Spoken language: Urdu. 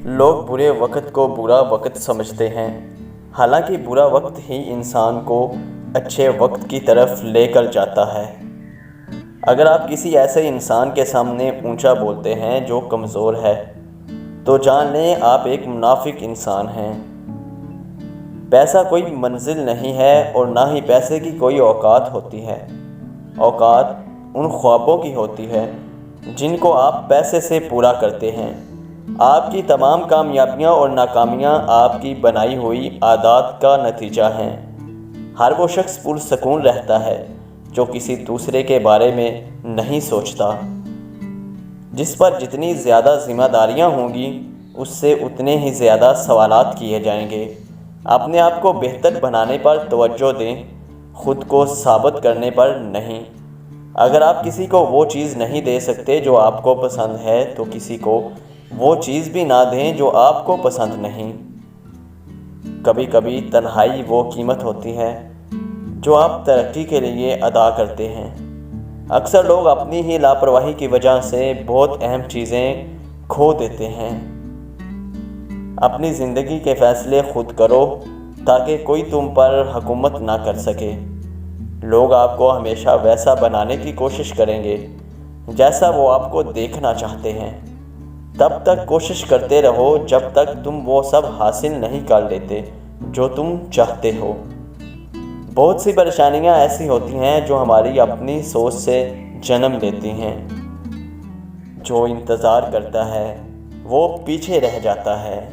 لوگ برے وقت کو برا وقت سمجھتے ہیں، حالانکہ برا وقت ہی انسان کو اچھے وقت کی طرف لے کر جاتا ہے۔ اگر آپ کسی ایسے انسان کے سامنے اونچا بولتے ہیں جو کمزور ہے، تو جان لیں آپ ایک منافق انسان ہیں۔ پیسہ کوئی منزل نہیں ہے اور نہ ہی پیسے کی کوئی اوقات ہوتی ہے۔ اوقات ان خوابوں کی ہوتی ہے جن کو آپ پیسے سے پورا کرتے ہیں۔ آپ کی تمام کامیابیاں اور ناکامیاں آپ کی بنائی ہوئی عادات کا نتیجہ ہیں۔ ہر وہ شخص پرسکون رہتا ہے جو کسی دوسرے کے بارے میں نہیں سوچتا۔ جس پر جتنی زیادہ ذمہ داریاں ہوں گی، اس سے اتنے ہی زیادہ سوالات کیے جائیں گے۔ اپنے آپ کو بہتر بنانے پر توجہ دیں، خود کو ثابت کرنے پر نہیں۔ اگر آپ کسی کو وہ چیز نہیں دے سکتے جو آپ کو پسند ہے، تو کسی کو وہ چیز بھی نہ دیں جو آپ کو پسند نہیں۔ کبھی کبھی تنہائی وہ قیمت ہوتی ہے جو آپ ترقی کے لیے ادا کرتے ہیں۔ اکثر لوگ اپنی ہی لاپرواہی کی وجہ سے بہت اہم چیزیں کھو دیتے ہیں۔ اپنی زندگی کے فیصلے خود کرو تاکہ کوئی تم پر حکومت نہ کر سکے۔ لوگ آپ کو ہمیشہ ویسا بنانے کی کوشش کریں گے جیسا وہ آپ کو دیکھنا چاہتے ہیں۔ تب تک کوشش کرتے رہو جب تک تم وہ سب حاصل نہیں کر لیتے جو تم چاہتے ہو۔ بہت سی پریشانیاں ایسی ہوتی ہیں جو ہماری اپنی سوچ سے جنم لیتی ہیں۔ جو انتظار کرتا ہے وہ پیچھے رہ جاتا ہے۔